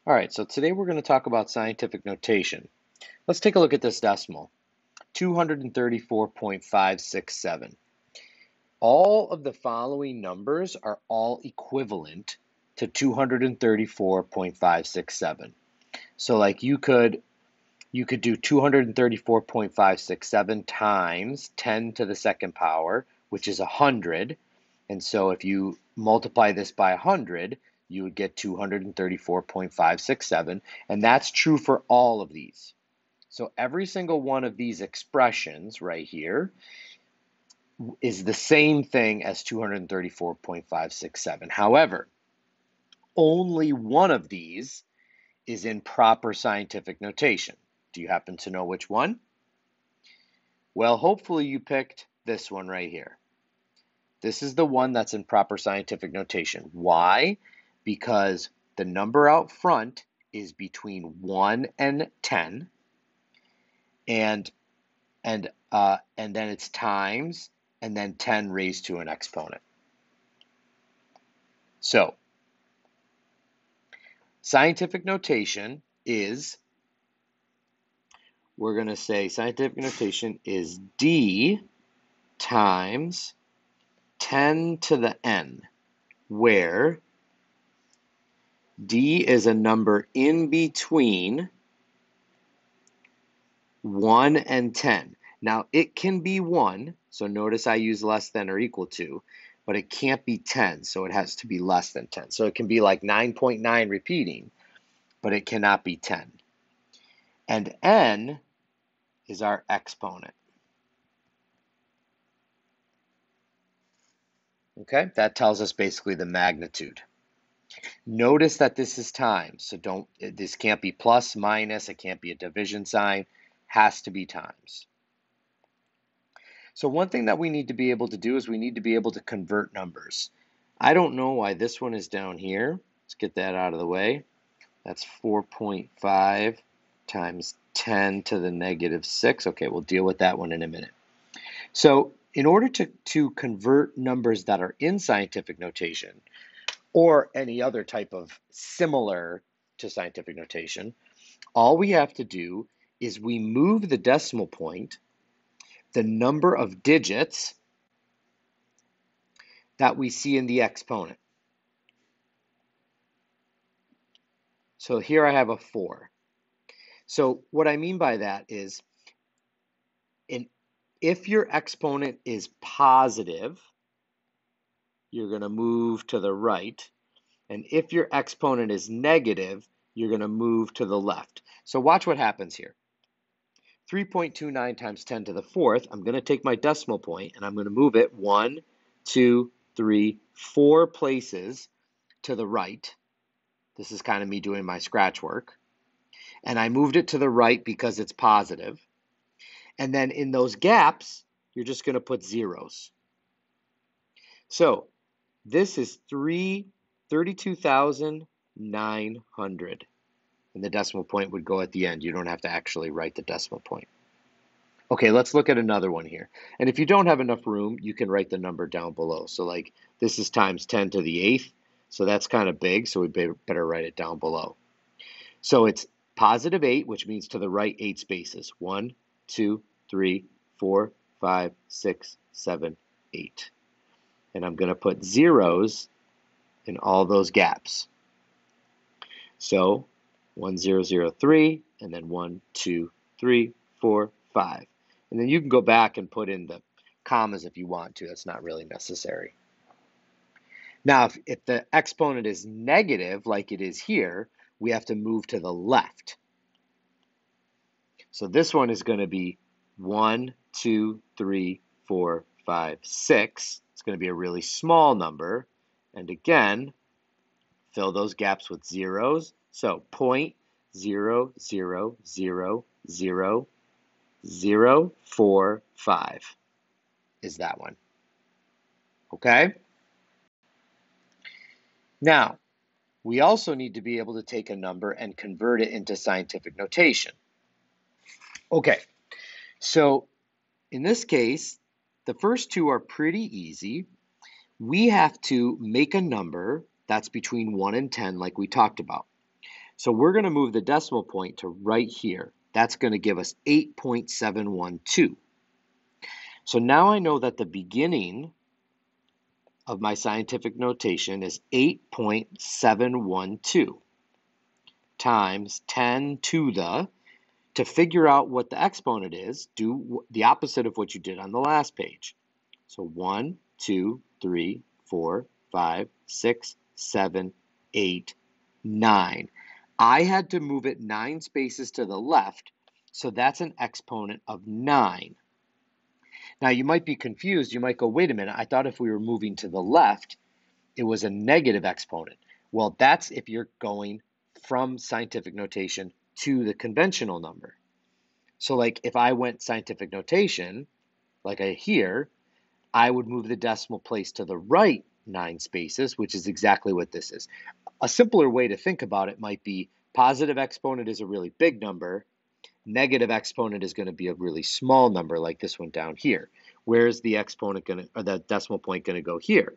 All right, so today we're going to talk about scientific notation. Let's take a look at this decimal, 234.567. All of the following numbers are all equivalent to 234.567. So like you could do 234.567 times 10 to the second power, which is 100. And so if you multiply this by 100, you would get 234.567. And that's true for all of these. So every single one of these expressions right here is the same thing as 234.567. However, only one of these is in proper scientific notation. Do you happen to know which one? Well, hopefully you picked this one right here. This is the one that's in proper scientific notation. Why? Because the number out front is between 1 and 10, and then it's times, and then 10 raised to an exponent. So, scientific notation is, we're going to say scientific notation is D times 10 to the n, where D is a number in between 1 and 10. Now, it can be 1, so notice I use less than or equal to, but it can't be 10, so it has to be less than 10. So it can be like 9.9 repeating, but it cannot be 10. And n is our exponent. Okay, that tells us basically the magnitude. Notice that this is times, so this can't be plus, minus, it can't be a division sign, has to be times. So one thing that we need to be able to do is we need to be able to convert numbers. I don't know why this one is down here. Let's get that out of the way. That's 4.5 times 10 to the negative 6. Okay, we'll deal with that one in a minute. So in order to convert numbers that are in scientific notation, or any other type of similar to scientific notation, all we have to do is we move the decimal point, the number of digits that we see in the exponent. So here I have a 4. So what I mean by that is, if your exponent is positive, you're going to move to the right. And if your exponent is negative, you're going to move to the left. So watch what happens here. 3.29 times 10 to the fourth, I'm going to take my decimal point and I'm going to move it 1, 2, 3, 4 places to the right. This is kind of me doing my scratch work. And I moved it to the right because it's positive. And then in those gaps, you're just going to put zeros. So this is 32,900. And the decimal point would go at the end. You don't have to actually write the decimal point. Okay, let's look at another one here. And if you don't have enough room, you can write the number down below. So like this is times 10 to the 8th. So that's kind of big, so we better write it down below. So it's positive 8, which means to the right 8 spaces. 1, 2, 3, 4, 5, 6, 7, 8. And I'm going to put zeros in all those gaps. So 1, 0, 0, 3, and then 1, 2, 3, 4, 5. And then you can go back and put in the commas if you want to. That's not really necessary. Now, if the exponent is negative, like it is here, we have to move to the left. So this one is going to be 1, 2, 3, 4, 5, 6. It's going to be a really small number. And again, fill those gaps with zeros. So 0.0000045 is that one. Okay? Now, we also need to be able to take a number and convert it into scientific notation. Okay, so in this case, the first two are pretty easy. We have to make a number that's between 1 and 10 like we talked about. So we're going to move the decimal point to right here. That's going to give us 8.712. So now I know that the beginning of my scientific notation is 8.712 times 10 to the. To figure out what the exponent is, do the opposite of what you did on the last page. So 1, 2, 3, 4, 5, 6, 7, 8, 9. I had to move it 9 spaces to the left, so that's an exponent of 9. Now you might be confused. You might go, wait a minute, I thought if we were moving to the left, it was a negative exponent. Well, that's if you're going from scientific notation to the conventional number. So like if I went scientific notation, like here, I would move the decimal place to the right 9 spaces, which is exactly what this is. A simpler way to think about it might be positive exponent is a really big number, negative exponent is going to be a really small number like this one down here. Where's the exponent going to, or the decimal point going to go here?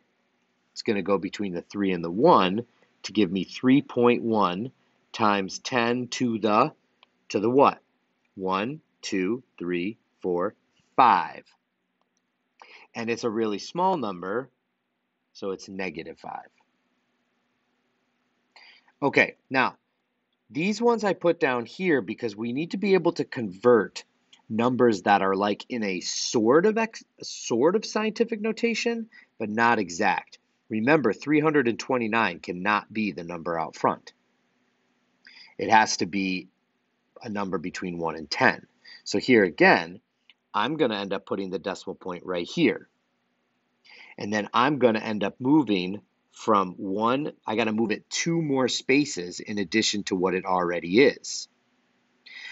It's going to go between the 3 and the 1 to give me 3.1 times 10 to the what? 1, 2, 3, 4, 5. And it's a really small number, so it's negative 5. Okay, now, these ones I put down here because we need to be able to convert numbers that are like in a sort of scientific notation, but not exact. Remember, 329 cannot be the number out front. It has to be a number between 1 and 10. So here again, I'm going to end up putting the decimal point right here. And then I'm going to end up moving from 1, I got to move it 2 more spaces in addition to what it already is.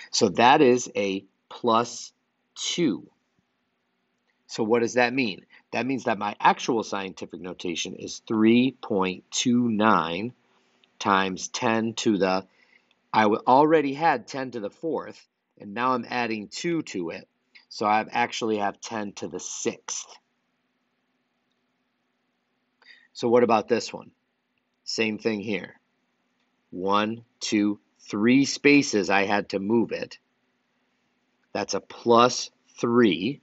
So that is a plus 2. So what does that mean? That means that my actual scientific notation is 3.29 times 10 to the, I already had 10 to the 4th, and now I'm adding 2 to it. So I actually have 10 to the 6th. So what about this one? Same thing here. 1, 2, 3 spaces I had to move it. That's a plus 3.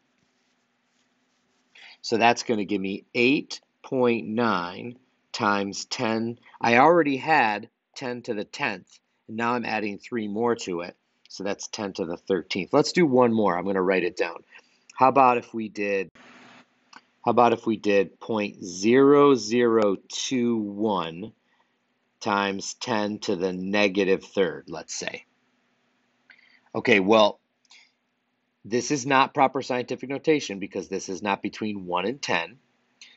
So that's going to give me 8.9 times 10. I already had 10 to the 10th, and now I'm adding 3 more to it. So that's 10 to the 13th. Let's do one more. I'm going to write it down. How about if we did 0.0021 times 10 to the negative 3rd, let's say. Okay, well, this is not proper scientific notation because this is not between 1 and 10.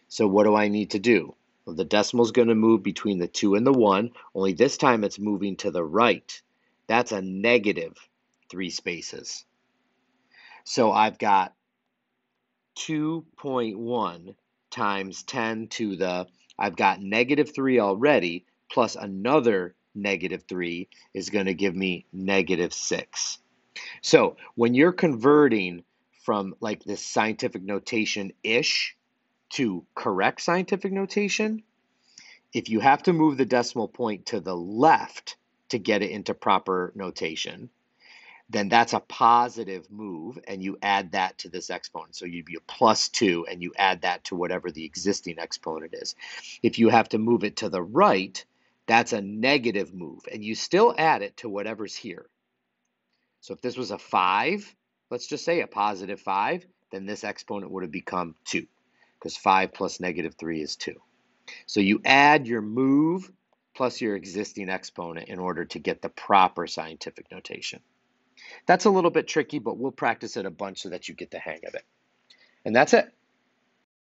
So what do I need to do? Well, the decimal is going to move between the 2 and the 1, only this time it's moving to the right. That's a negative 3 spaces. So I've got 2.1 times 10 to the, I've got negative 3 already, plus another negative 3 is going to give me negative 6. So when you're converting from like this scientific notation-ish to correct scientific notation, if you have to move the decimal point to the left to get it into proper notation, then that's a positive move, and you add that to this exponent. So you'd be a plus 2, and you add that to whatever the existing exponent is. If you have to move it to the right, that's a negative move, and you still add it to whatever's here. So if this was a 5, let's just say a positive 5, then this exponent would have become 2, because 5 plus negative 3 is 2. So you add your move plus your existing exponent in order to get the proper scientific notation. That's a little bit tricky, but we'll practice it a bunch so that you get the hang of it. And that's it.